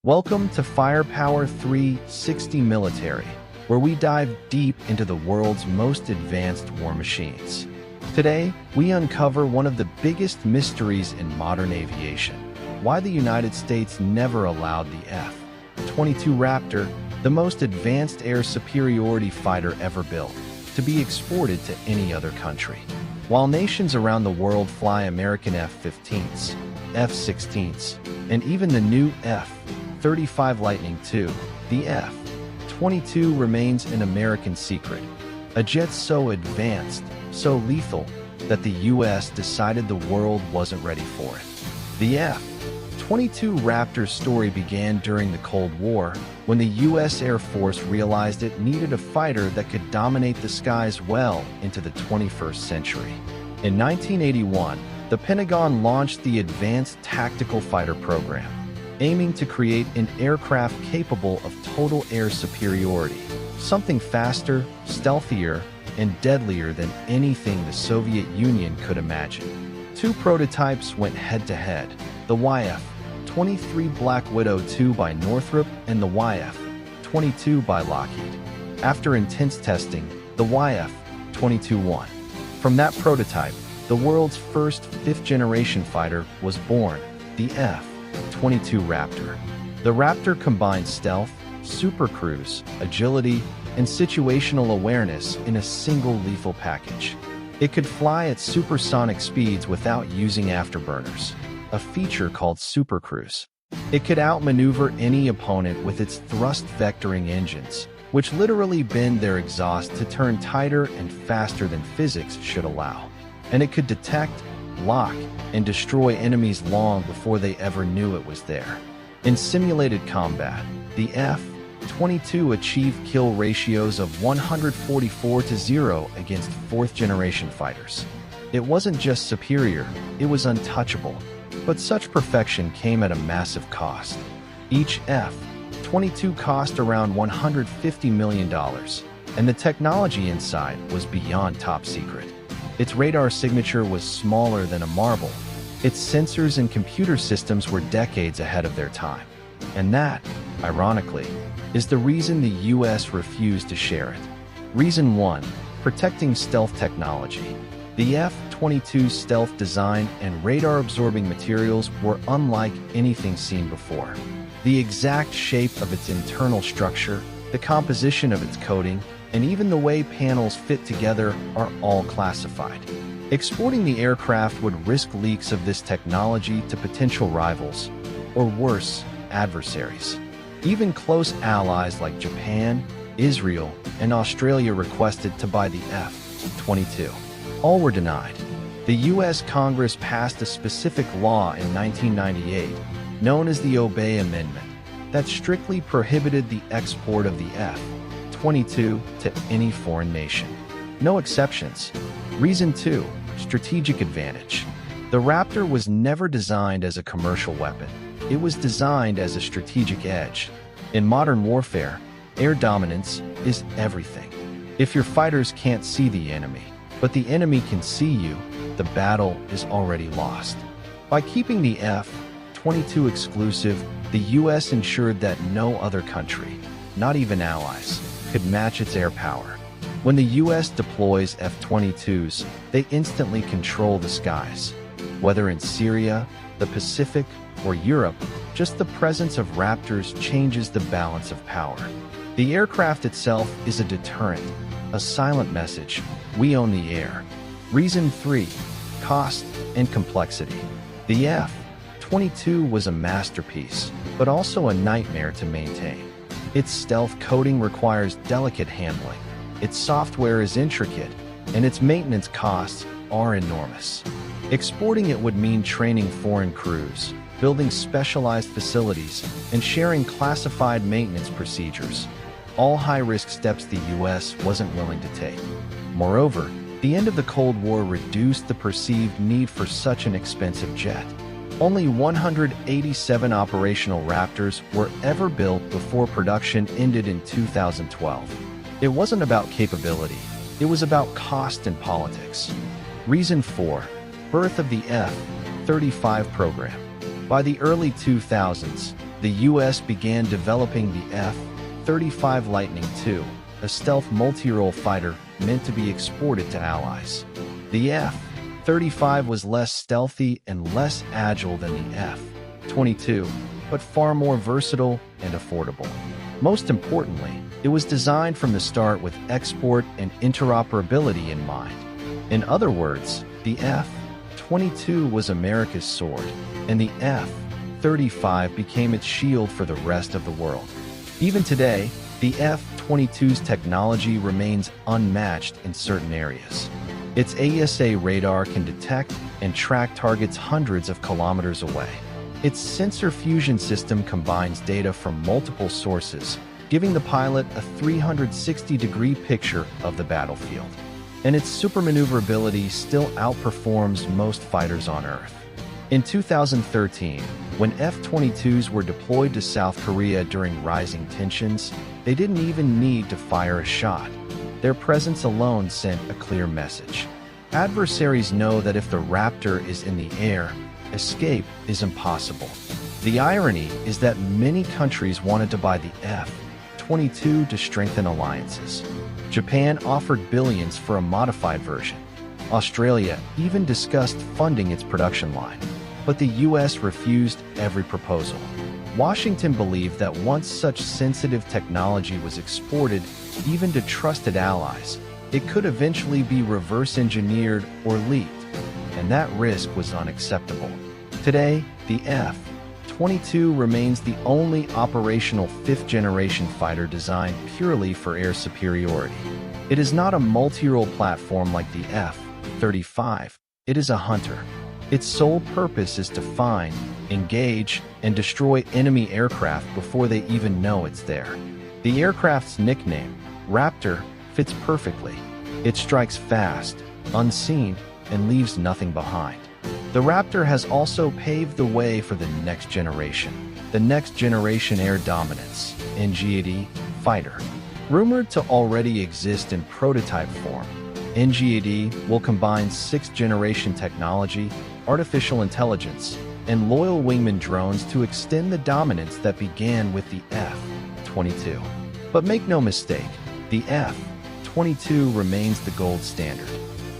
Welcome to Firepower 360 Military, where we dive deep into the world's most advanced war machines. Today, we uncover one of the biggest mysteries in modern aviation: why the United States never allowed the F-22 Raptor, the most advanced air superiority fighter ever built, to be exported to any other country. While nations around the world fly American F-15s, F-16s, and even the new F-35 Lightning II, the F-22 remains an American secret. A jet so advanced, so lethal, that the US decided the world wasn't ready for it. The F-22 Raptor's story began during the Cold War, when the US Air Force realized it needed a fighter that could dominate the skies well into the 21st century. In 1981, the Pentagon launched the Advanced Tactical Fighter Program, aiming to create an aircraft capable of total air superiority, something faster, stealthier, and deadlier than anything the Soviet Union could imagine. Two prototypes went head-to-head, the YF-23 Black Widow II by Northrop and the YF-22 by Lockheed. After intense testing, the YF-22 won. From that prototype, the world's first fifth-generation fighter was born, the F-22 Raptor. The Raptor combined stealth, supercruise, agility, and situational awareness in a single lethal package. It could fly at supersonic speeds without using afterburners, a feature called supercruise. It could outmaneuver any opponent with its thrust-vectoring engines, which literally bend their exhaust to turn tighter and faster than physics should allow. And it could detect, lock, and destroy enemies long before they ever knew it was there. In simulated combat, the F-22 achieved kill ratios of 144-0 against fourth-generation fighters. It wasn't just superior, it was untouchable. But such perfection came at a massive cost. Each F-22 cost around $150 million, and the technology inside was beyond top secret. Its radar signature was smaller than a marble. Its sensors and computer systems were decades ahead of their time. And that, ironically, is the reason the US refused to share it. Reason 1. Protecting stealth technology. The F-22's stealth design and radar-absorbing materials were unlike anything seen before. The exact shape of its internal structure, the composition of its coating, and even the way panels fit together are all classified. Exporting the aircraft would risk leaks of this technology to potential rivals, or worse, adversaries. Even close allies like Japan, Israel, and Australia requested to buy the F-22. All were denied. The US Congress passed a specific law in 1998, known as the Obey Amendment, that strictly prohibited the export of the F-22 to any foreign nation. No exceptions. Reason 2. Strategic advantage. The Raptor was never designed as a commercial weapon. It was designed as a strategic edge. In modern warfare, air dominance is everything. If your fighters can't see the enemy, but the enemy can see you, the battle is already lost. By keeping the F-22 exclusive, the US ensured that no other country, not even allies, could match its air power. When the US deploys F-22s, they instantly control the skies. Whether in Syria, the Pacific, or Europe, just the presence of Raptors changes the balance of power. The aircraft itself is a deterrent, a silent message: we own the air. Reason 3. Cost and complexity. The F-22 was a masterpiece, but also a nightmare to maintain. Its stealth coating requires delicate handling, its software is intricate, and its maintenance costs are enormous. Exporting it would mean training foreign crews, building specialized facilities, and sharing classified maintenance procedures. All high-risk steps the US wasn't willing to take. Moreover, the end of the Cold War reduced the perceived need for such an expensive jet. Only 187 operational Raptors were ever built before production ended in 2012. It wasn't about capability, it was about cost and politics. Reason 4. Birth of the F-35 program. By the early 2000s, the U.S. began developing the F-35 Lightning II, a stealth multi-role fighter meant to be exported to allies. The F-35 was less stealthy and less agile than the F-22, but far more versatile and affordable. Most importantly, it was designed from the start with export and interoperability in mind. In other words, the F-22 was America's sword, and the F-35 became its shield for the rest of the world. Even today, the F-22's technology remains unmatched in certain areas. Its AESA radar can detect and track targets hundreds of kilometers away. Its sensor fusion system combines data from multiple sources, giving the pilot a 360-degree picture of the battlefield. And its supermaneuverability still outperforms most fighters on Earth. In 2013, when F-22s were deployed to South Korea during rising tensions, they didn't even need to fire a shot. Their presence alone sent a clear message. Adversaries know that if the Raptor is in the air, escape is impossible. The irony is that many countries wanted to buy the F-22 to strengthen alliances. Japan offered billions for a modified version. Australia even discussed funding its production line. But the US refused every proposal. Washington believed that once such sensitive technology was exported, even to trusted allies, it could eventually be reverse-engineered or leaked, and that risk was unacceptable. Today, the F-22 remains the only operational fifth-generation fighter designed purely for air superiority. It is not a multi-role platform like the F-35, it is a hunter. Its sole purpose is to find, engage, and destroy enemy aircraft before they even know it's there. The aircraft's nickname, Raptor, fits perfectly. It strikes fast, unseen, and leaves nothing behind. The Raptor has also paved the way for the next generation air dominance, NGAD, fighter. Rumored to already exist in prototype form, NGAD will combine sixth-generation technology, artificial intelligence, and loyal wingman drones to extend the dominance that began with the F-22. But make no mistake, the F-22 remains the gold standard.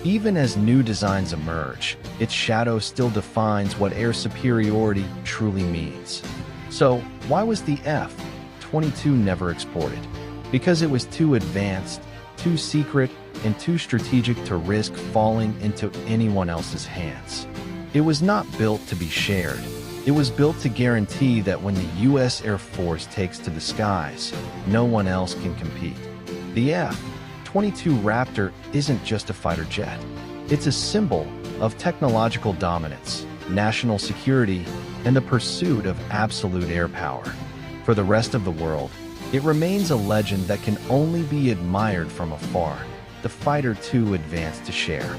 Even as new designs emerge, its shadow still defines what air superiority truly means. So, why was the F-22 never exported? Because it was too advanced, too secret, and too strategic to risk falling into anyone else's hands. It was not built to be shared. It was built to guarantee that when the U.S. Air Force takes to the skies, no one else can compete. The F-22 Raptor isn't just a fighter jet. It's a symbol of technological dominance, national security, and the pursuit of absolute air power. For the rest of the world, it remains a legend that can only be admired from afar, the fighter too advanced to share.